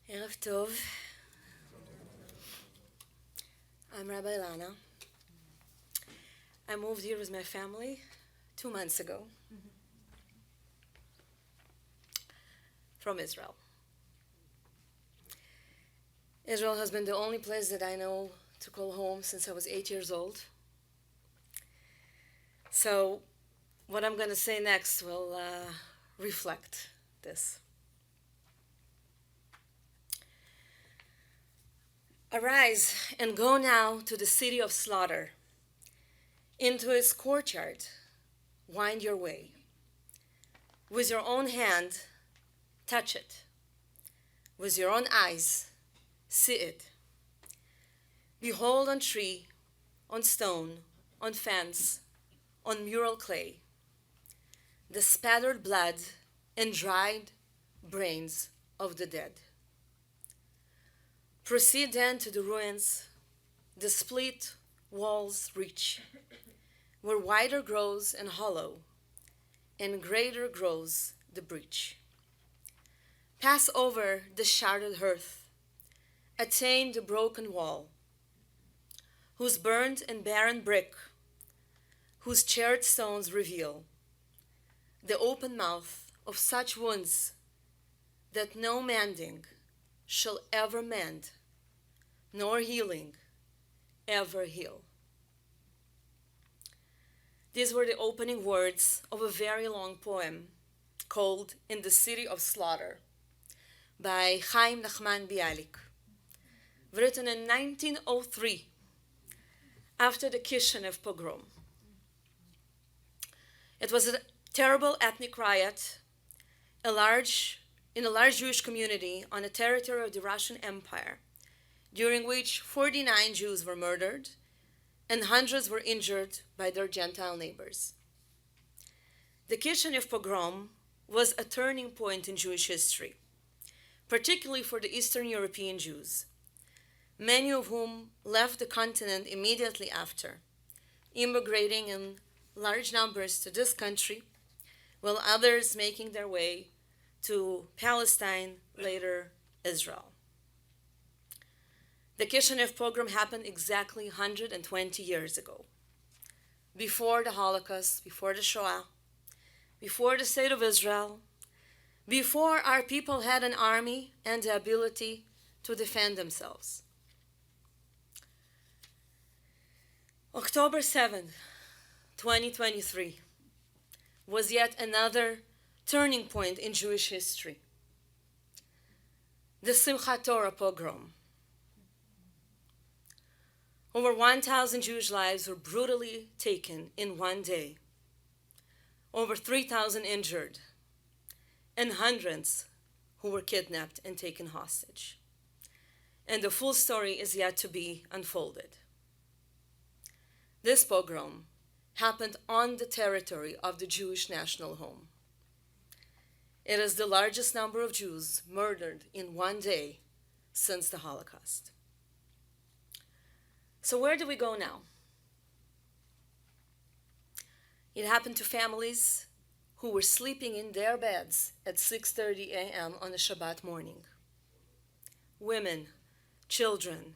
Erev Tov. I'm Rabbi Lana. I moved here with my family 2 months ago from Israel. Israel has been the only place that I know to call home since I was 8 years old. So what I'm going to say next will reflect this. Arise and go now to the city of slaughter. Into its courtyard, wind your way. With your own hand, touch it. With your own eyes, see it. Behold on tree, on stone, on fence, on mural clay, the spattered blood and dried brains of the dead. Proceed then to the ruins, the split walls reach, where wider grows and hollow, and greater grows the breach. Pass over the shattered hearth, attain the broken wall, whose burned and barren brick, whose charred stones reveal the open mouth of such wounds that no mending shall ever mend, nor healing ever heal. These were the opening words of a very long poem called In the City of Slaughter by Chaim Nachman Bialik, written in 1903 after the Kishinev pogrom. It was a terrible ethnic riot in a large Jewish community on the territory of the Russian Empire, during which 49 Jews were murdered and hundreds were injured by their Gentile neighbors. The Kishinev pogrom was a turning point in Jewish history, particularly for the Eastern European Jews, many of whom left the continent immediately after, immigrating in large numbers to this country, while others making their way to Palestine, later Israel. The Kishinev pogrom happened exactly 120 years ago, before the Holocaust, before the Shoah, before the State of Israel, before our people had an army and the ability to defend themselves. October 7th, 2023, was yet another turning point in Jewish history. The Simchat Torah pogrom. Over 1,000 Jewish lives were brutally taken in one day, over 3,000 injured, and hundreds who were kidnapped and taken hostage. And the full story is yet to be unfolded. This pogrom happened on the territory of the Jewish national home. It is the largest number of Jews murdered in one day since the Holocaust. So where do we go now? It happened to families who were sleeping in their beds at 6:30 a.m. on a Shabbat morning. Women, children,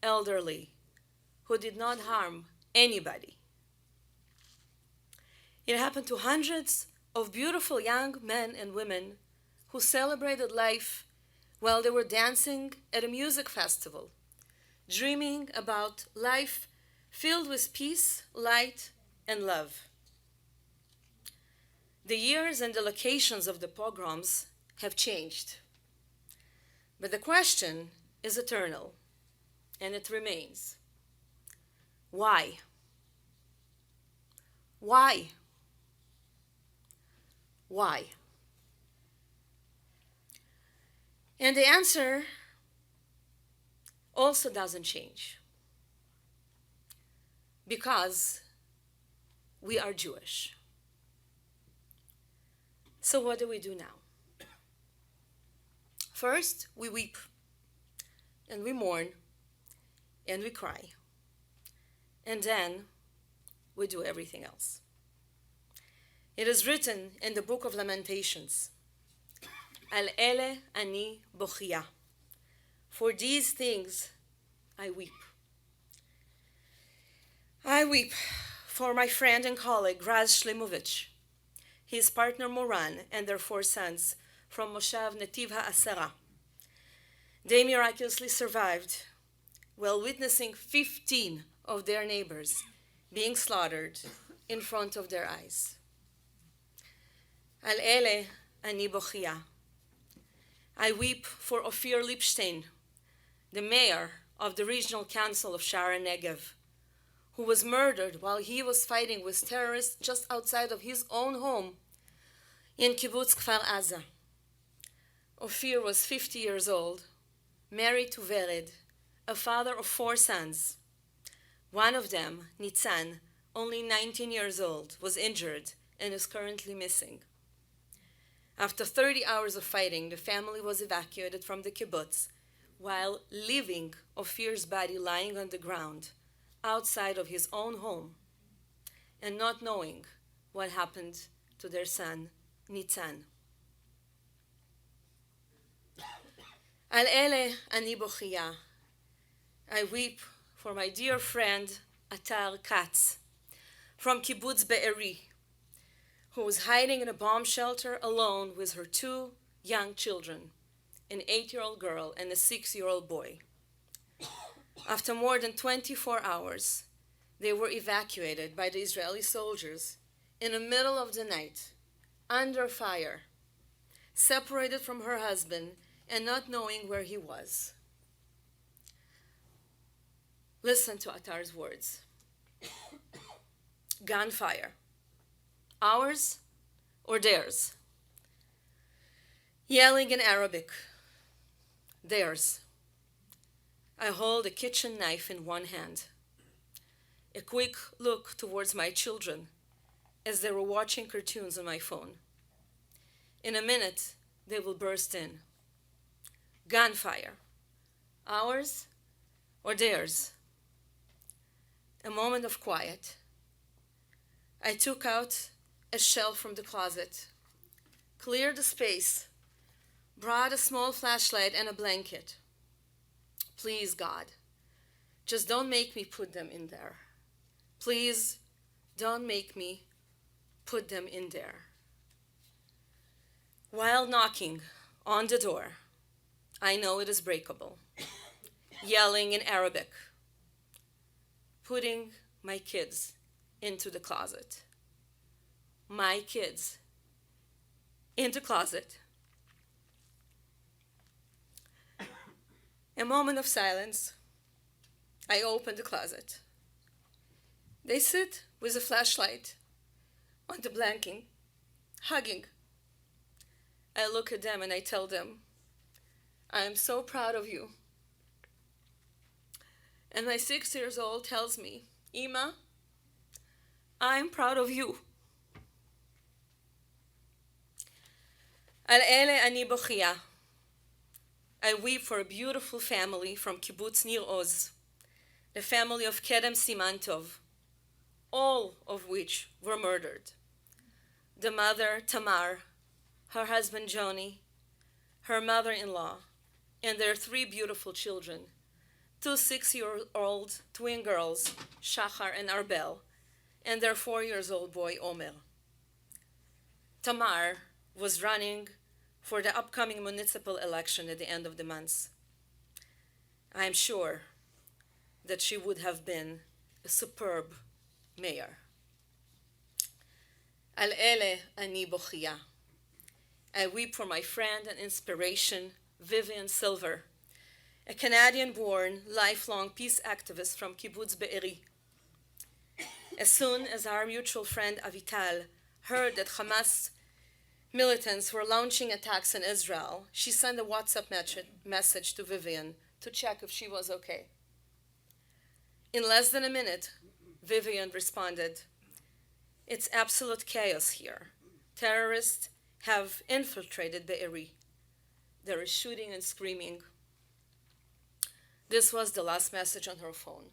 elderly, who did not harm anybody. It happened to hundreds of beautiful young men and women who celebrated life while they were dancing at a music festival, dreaming about life filled with peace, light, and love. The years and the locations of the pogroms have changed, but the question is eternal, and it remains. Why? Why? Why? And the answer also doesn't change, because we are Jewish. So what do we do now? First, we weep, and we mourn, and we cry, and then we do everything else. It is written in the book of Lamentations, Al ele ani bochia, For these things I weep. I weep for my friend and colleague Raz Shlemovich, his partner Moran, and their 4 sons from Moshav Netiv HaAsera. They miraculously survived while witnessing 15 of their neighbors being slaughtered in front of their eyes. Al ele ani bochia. I weep for Ophir Lipstein, the mayor of the Regional Council of Shara Negev, who was murdered while he was fighting with terrorists just outside of his own home in Kibbutz Kfar Aza. Ophir was 50 years old, married to Vered, a father of 4 sons. One of them, Nitzan, only 19 years old, was injured and is currently missing. After 30 hours of fighting, the family was evacuated from the kibbutz, while leaving Ophir's body lying on the ground outside of his own home, and not knowing what happened to their son, Nitzan. Al ele ani bochia. I weep for my dear friend Atar Katz from Kibbutz Be'eri, who was hiding in a bomb shelter alone with her 2 young children, an 8-year-old girl and a 6-year-old boy. After more than 24 hours, they were evacuated by the Israeli soldiers in the middle of the night, under fire, separated from her husband and not knowing where he was. Listen to Atar's words. Gunfire. Ours or theirs? Yelling in Arabic. Theirs. I hold a kitchen knife in one hand. A quick look towards my children as they were watching cartoons on my phone. In a minute, they will burst in. Gunfire. Ours or theirs? A moment of quiet. I took out a shelf from the closet, cleared the space, brought a small flashlight and a blanket. Please, God, just don't make me put them in there. Please don't make me put them in there. While knocking on the door, I know it is breakable, yelling in Arabic, putting my kids into the closet. My kids into closet. A moment of silence. I open the closet. They sit with a flashlight on the blanket, hugging. I look at them and I tell them, I am so proud of you. And my 6-year-old tells me, Ima, I'm proud of you. Al ele ani bochia. I weep for a beautiful family from Kibbutz Nir Oz, the family of Kedem Simantov, all of which were murdered. The mother, Tamar, her husband, Joni, her mother-in-law, and their 3 beautiful children, 2 6-year-old twin girls, Shachar and Arbel, and their 4-year-old boy, Omer. Tamar was running for the upcoming municipal election at the end of the month. I am sure that she would have been a superb mayor. Al ele ani bochia. I weep for my friend and inspiration, Vivian Silver, a Canadian-born, lifelong peace activist from Kibbutz Be'eri. As soon as our mutual friend Avital heard that Hamas militants were launching attacks in Israel, she sent a WhatsApp message to Vivian to check if she was okay. In less than a minute, Vivian responded, "It's absolute chaos here. Terrorists have infiltrated Be'eri. There is shooting and screaming." This was the last message on her phone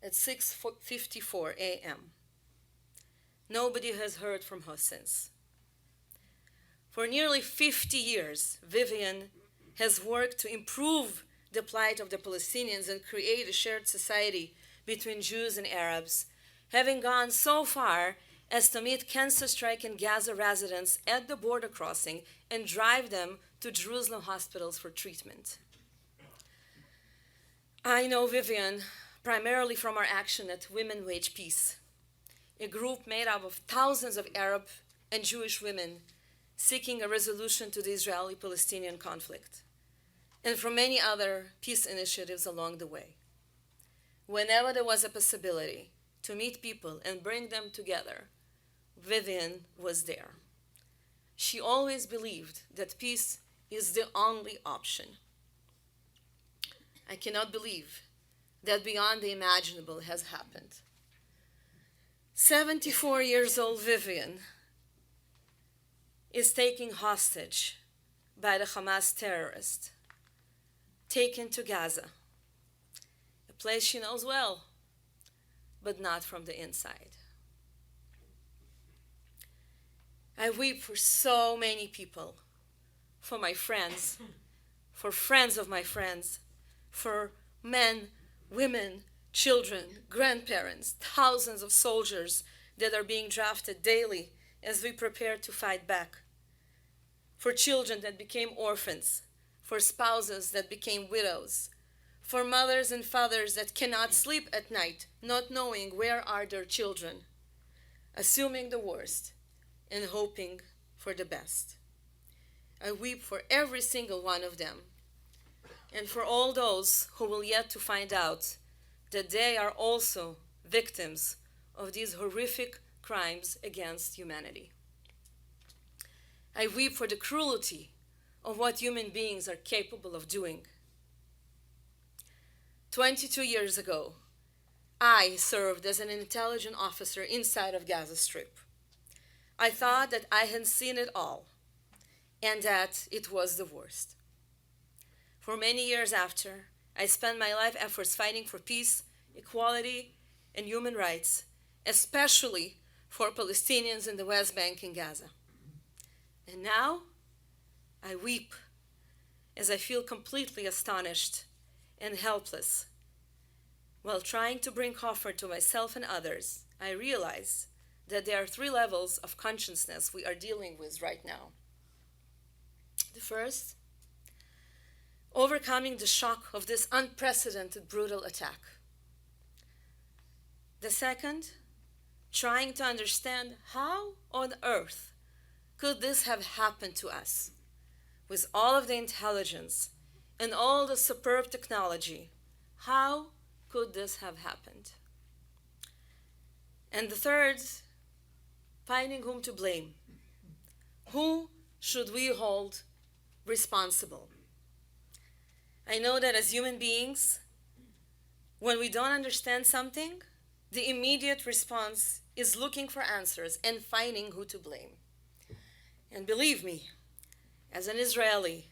at 6:54 a.m. Nobody has heard from her since. For nearly 50 years, Vivian has worked to improve the plight of the Palestinians and create a shared society between Jews and Arabs, having gone so far as to meet cancer-stricken Gaza residents at the border crossing and drive them to Jerusalem hospitals for treatment. I know Vivian primarily from our action at Women Wage Peace, a group made up of thousands of Arab and Jewish women seeking a resolution to the Israeli-Palestinian conflict, and from many other peace initiatives along the way. Whenever there was a possibility to meet people and bring them together, Vivian was there. She always believed that peace is the only option. I cannot believe that beyond the imaginable has happened. 74 years old Vivian is taken hostage by the Hamas terrorists, taken to Gaza, a place she knows well, but not from the inside. I weep for so many people, for my friends, for friends of my friends, for men, women, children, grandparents, thousands of soldiers that are being drafted daily as we prepare to fight back, for children that became orphans, for spouses that became widows, for mothers and fathers that cannot sleep at night, not knowing where are their children, assuming the worst and hoping for the best. I weep for every single one of them, and for all those who will yet to find out that they are also victims of these horrific crimes against humanity. I weep for the cruelty of what human beings are capable of doing. 22 years ago, I served as an intelligence officer inside of Gaza Strip. I thought that I had seen it all, and that it was the worst. For many years after, I spent my life efforts fighting for peace, equality, and human rights, especially for Palestinians in the West Bank and Gaza. And now, I weep as I feel completely astonished and helpless. While trying to bring comfort to myself and others, I realize that there are 3 levels of consciousness we are dealing with right now. The first, overcoming the shock of this unprecedented brutal attack. The second, trying to understand how on earth could this have happened to us with all of the intelligence and all the superb technology. How could this have happened? And the third, finding whom to blame. Who should we hold responsible? I know that as human beings, when we don't understand something, the immediate response is looking for answers and finding who to blame. And believe me, as an Israeli,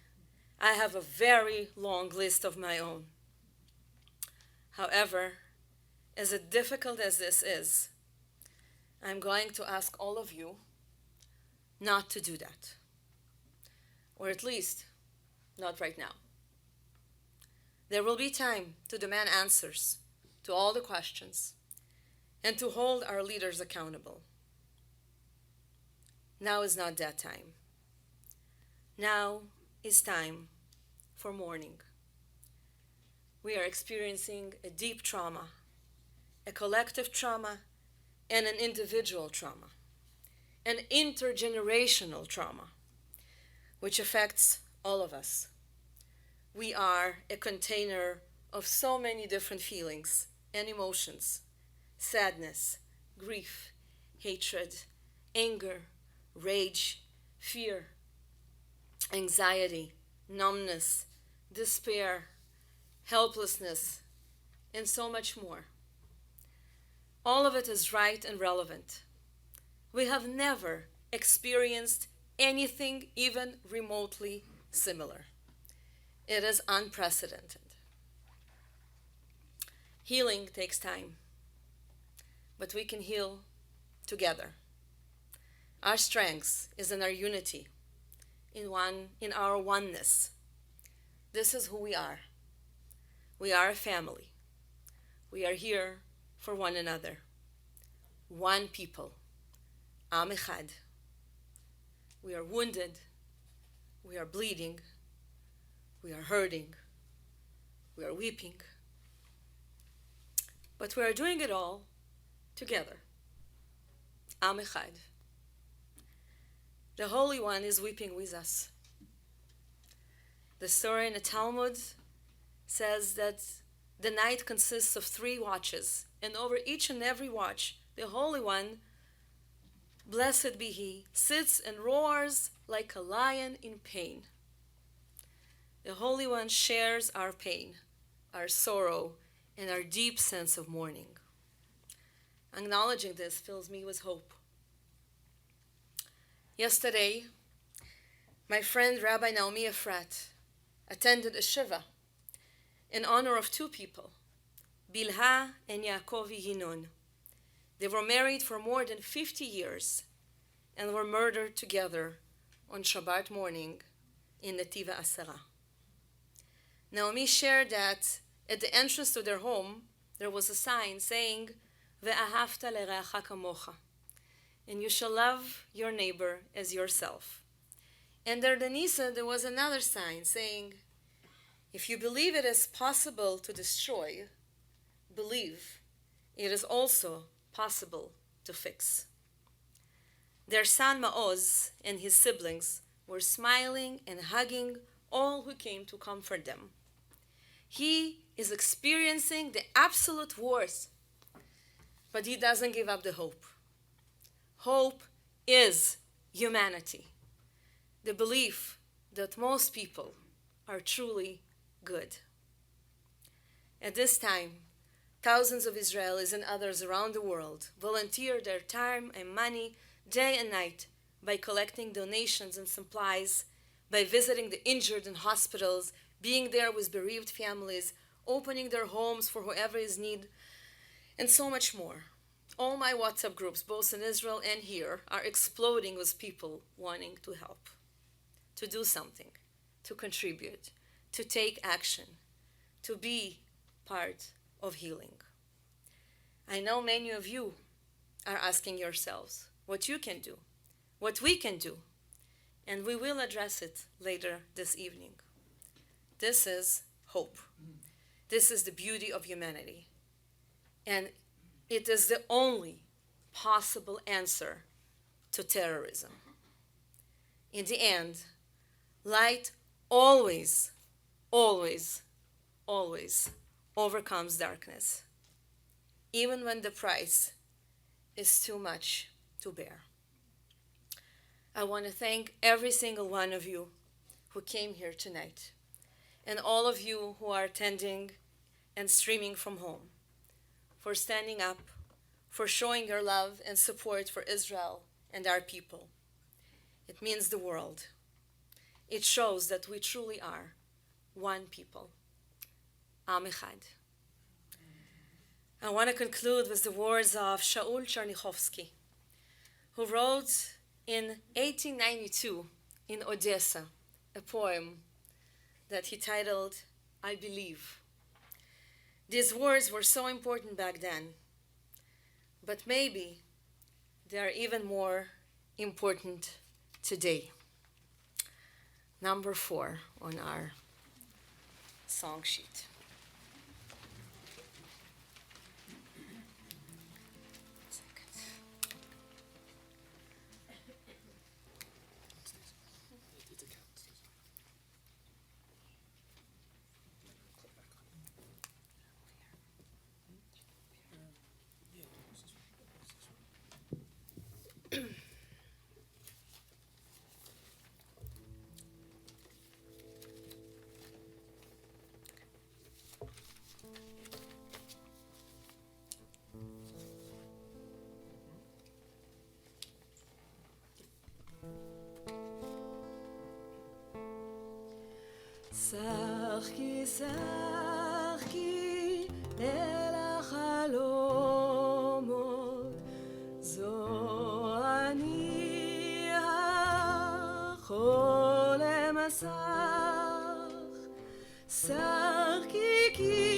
I have a very long list of my own. However, as difficult as this is, I'm going to ask all of you not to do that. Or at least, not right now. There will be time to demand answers to all the questions and to hold our leaders accountable. Now is not that time. Now is time for mourning. We are experiencing a deep trauma, a collective trauma, and an individual trauma, an intergenerational trauma, which affects all of us. We are a container of so many different feelings and emotions: sadness, grief, hatred, anger, rage, fear, anxiety, numbness, despair, helplessness, and so much more. All of it is right and relevant. We have never experienced anything even remotely similar. It is unprecedented. Healing takes time, but we can heal together. Our strength is in our unity, in our oneness. This is who we are. We are a family. We are here for one another. One people. Am Echad. We are wounded. We are bleeding. We are hurting. We are weeping. But we are doing it all together. Am Echad. The Holy One is weeping with us. The story in the Talmud says that the night consists of 3 watches, and over each and every watch, the Holy One, blessed be He, sits and roars like a lion in pain. The Holy One shares our pain, our sorrow, and our deep sense of mourning. Acknowledging this fills me with hope. Yesterday, my friend Rabbi Naomi Efrat attended a Shiva in honor of 2 people, Bilha and Yaakovi Yinon. They were married for more than 50 years and were murdered together on Shabbat morning in Netiva Asera. Naomi shared that at the entrance to their home, there was a sign saying, Ve'ahavta lereacha kamocha, and you shall love your neighbor as yourself. And underneath there was another sign saying, if you believe it is possible to destroy, believe it is also possible to fix. Their son Maoz and his siblings were smiling and hugging all who came to comfort them. He is experiencing the absolute worst, but he doesn't give up the hope. Hope is humanity, the belief that most people are truly good. At this time, thousands of Israelis and others around the world volunteer their time and money day and night by collecting donations and supplies, by visiting the injured in hospitals, being there with bereaved families, opening their homes for whoever is in need, and so much more. All my WhatsApp groups, both in Israel and here, are exploding with people wanting to help, to do something, to contribute, to take action, to be part of healing. I know many of you are asking yourselves what you can do, what we can do, and we will address it later this evening. This is hope. This is the beauty of humanity. And it is the only possible answer to terrorism. In the end, light always, always, always overcomes darkness, even when the price is too much to bear. I want to thank every single one of you who came here tonight, and all of you who are attending and streaming from home, for standing up, for showing your love and support for Israel and our people. It means the world. It shows that we truly are one people. Am Echad. I want to conclude with the words of Shaul Chernichovsky, who wrote in 1892 in Odessa a poem that he titled, I Believe. These words were so important back then, but maybe they are even more important today. Number 4 on our song sheet. שחקי שחקי אל החלומות, זו אני החולם הסך, שחקי כי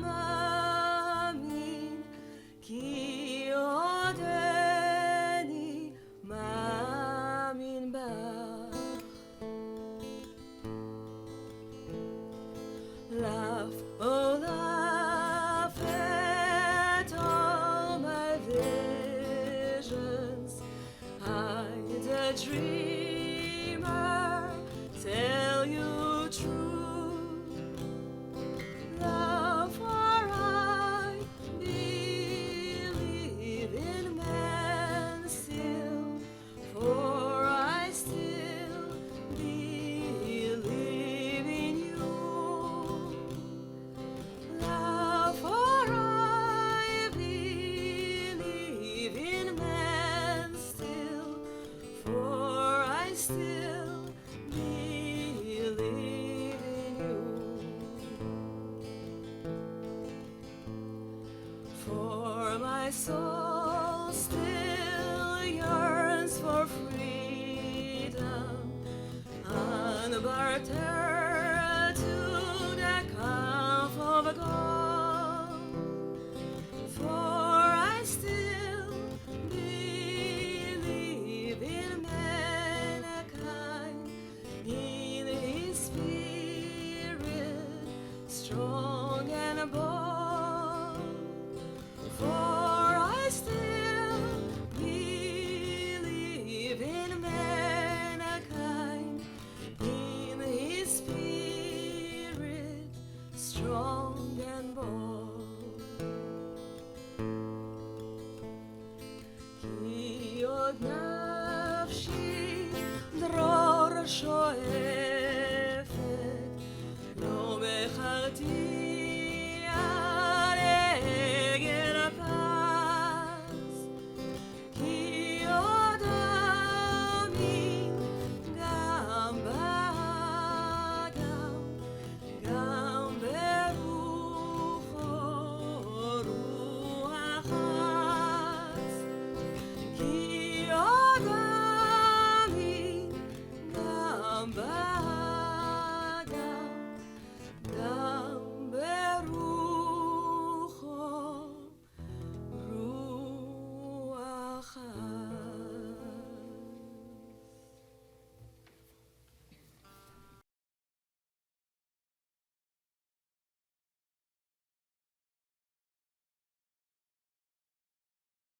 מאמין כי עודני מאמין בך. Laugh, oh laugh at all my visions. I, the dreamer, tell you true. Love, for I believe in man still, for I still believe in you. Love, for I believe in man still, for I still believe in you. For my soul still yearns for freedom, unbartered to the calf of God. For I still believe in mankind, in his spirit, strong and bold. For I still believe in mankind, in his spirit, strong and bold. כי עוד נפשי דרור שואפת, לא בחרתי